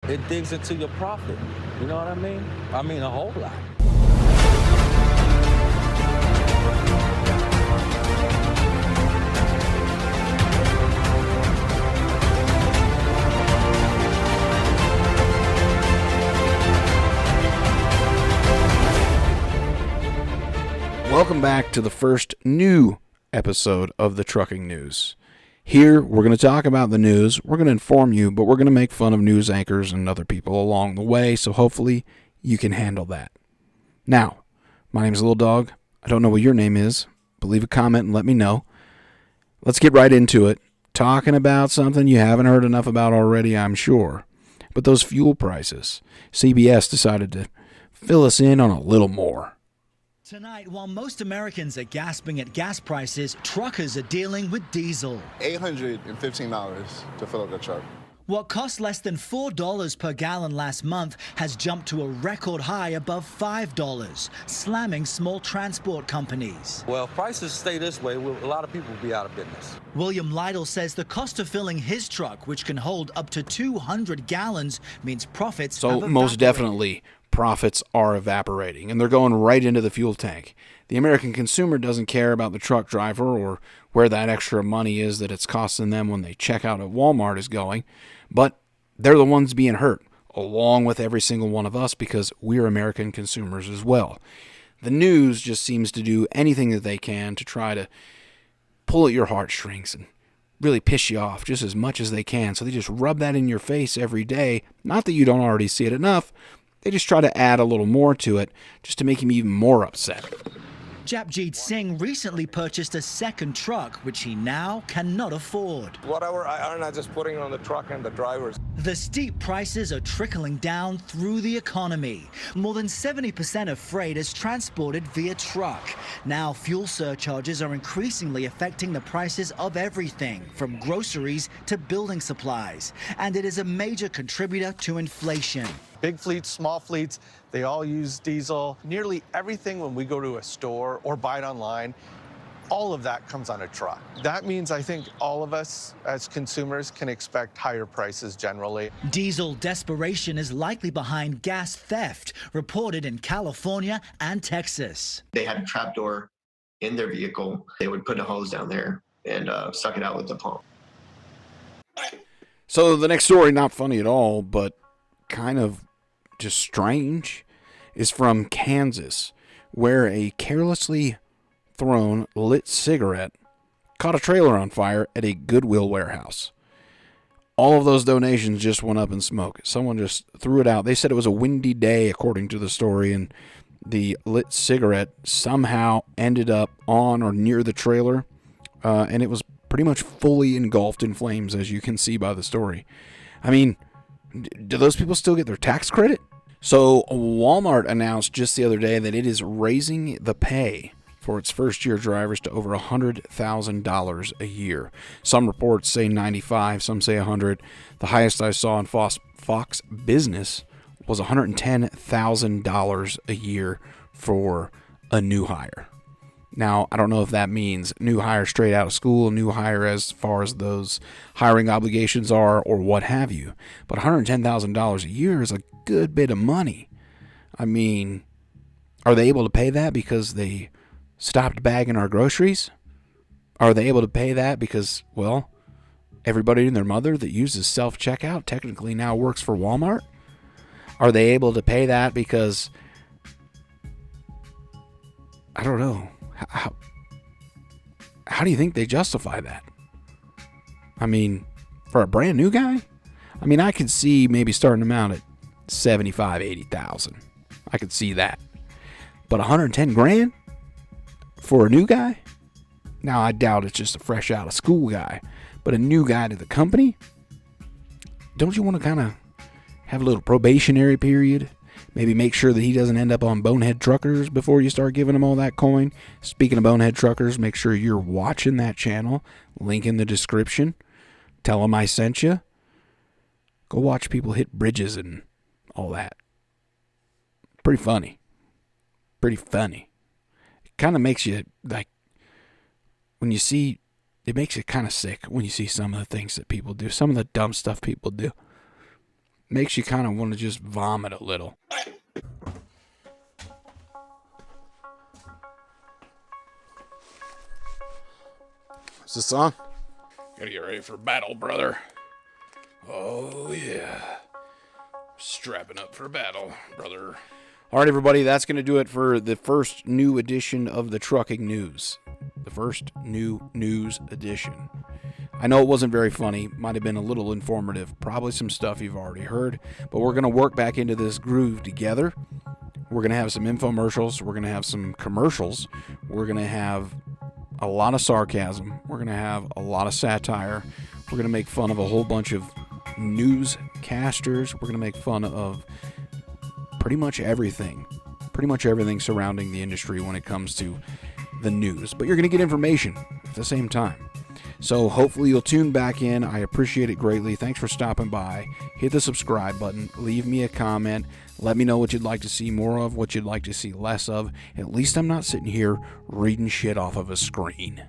It digs into your profit. You know what I mean? I mean, a whole lot. Welcome back to the first new episode of the Trucking News. Here, we're going to talk about the news, we're going to inform you, but we're going to make fun of news anchors and other people along the way, so hopefully you can handle that. Now, my name is Lil Dawg. I don't know what your name is, but leave a comment and let me know. Let's get right into it. Talking about something you haven't heard enough about already, I'm sure. But those fuel prices. CBS decided to fill us in on a little more. Tonight, while most Americans are gasping at gas prices, truckers are dealing with diesel. $815 to fill up the truck. What cost less than $4 per gallon last month has jumped to a record high above $5, slamming small transport companies. Well, if prices stay this way, a lot of people will be out of business. William Lytle says the cost of filling his truck, which can hold up to 200 gallons, means profits have So most evaporated. definitely, profits are evaporating, and they're going right into the fuel tank. The American consumer doesn't care about the truck driver or where that extra money is that it's costing them when they check out at Walmart is going, but they're the ones being hurt, along with every single one of us, because we're American consumers as well. The news just seems to do anything that they can to try to pull at your heartstrings and really piss you off just as much as they can. So they just rub that in your face every day. Not that you don't already see it enough. They just try to add a little more to it just to make him even more upset. Japjit Singh recently purchased a second truck, which he now cannot afford. Whatever I earn, I just putting it on the truck and the drivers. The steep prices are trickling down through the economy. More than 70% of freight is transported via truck. Now, fuel surcharges are increasingly affecting the prices of everything, from groceries to building supplies. And it is a major contributor to inflation. Big fleets, small fleets, they all use diesel. Nearly everything when we go to a store or buy it online, all of that comes on a truck. That means I think all of us as consumers can expect higher prices generally. Diesel desperation is likely behind gas theft, reported in California and Texas. They had a trapdoor in their vehicle. They would put a hose down there and suck it out with the pump. So the next story, not funny at all, but kind of just strange, is from Kansas, where a carelessly thrown lit cigarette caught a trailer on fire at a Goodwill warehouse. All of those donations just went up in smoke. Someone just threw it out. They said it was a windy day, according to the story, and the lit cigarette somehow ended up on or near the trailer, and it was pretty much fully engulfed in flames, as you can see by the story. I mean, do those people still get their tax credit? So Walmart announced just the other day that it is raising the pay for its first-year drivers to over $100,000 a year. Some reports say 95, some say 100. The highest I saw in Fox Business was $110,000 a year for a new hire. Now, I don't know if that means new hire straight out of school, new hire as far as those hiring obligations are, or what have you. But $110,000 a year is a good bit of money. I mean, are they able to pay that because they stopped bagging our groceries? Are they able to pay that because, well, everybody and their mother that uses self-checkout technically now works for Walmart? Are they able to pay that because, I don't know. How do you think they justify that? I mean, for a brand new guy? I mean, I could see maybe starting them out at 75, 80,000. I could see that. But 110 grand for a new guy? Now, I doubt it's just a fresh out of school guy, but a new guy to the company? Don't you want to kind of have a little probationary period? Maybe make sure that he doesn't end up on Bonehead Truckers before you start giving him all that coin. Speaking of Bonehead Truckers, make sure you're watching that channel. Link in the description. Tell them I sent you. Go watch people hit bridges and all that. Pretty funny. Pretty funny. It kind of makes you, like, when you see, it makes you kind of sick when you see some of the things that people do. Some of the dumb stuff people do. makes you kind of want to just vomit a little. Is this on? Gotta get ready for battle, brother. Oh, yeah. Strapping up for battle, brother. All right, everybody, that's going to do it for the first new edition of the Trucking News. The first new news edition. I know it wasn't very funny, might have been a little informative, probably some stuff you've already heard, but we're going to work back into this groove together. We're going to have some infomercials, we're going to have some commercials, we're going to have a lot of sarcasm, we're going to have a lot of satire, we're going to make fun of a whole bunch of newscasters, we're going to make fun of pretty much everything surrounding the industry when it comes to the news, but you're going to get information at the same time. So hopefully you'll tune back in. I appreciate it greatly. Thanks for stopping by. Hit the subscribe button. Leave me a comment. Let me know what you'd like to see more of, what you'd like to see less of. At least I'm not sitting here reading shit off of a screen.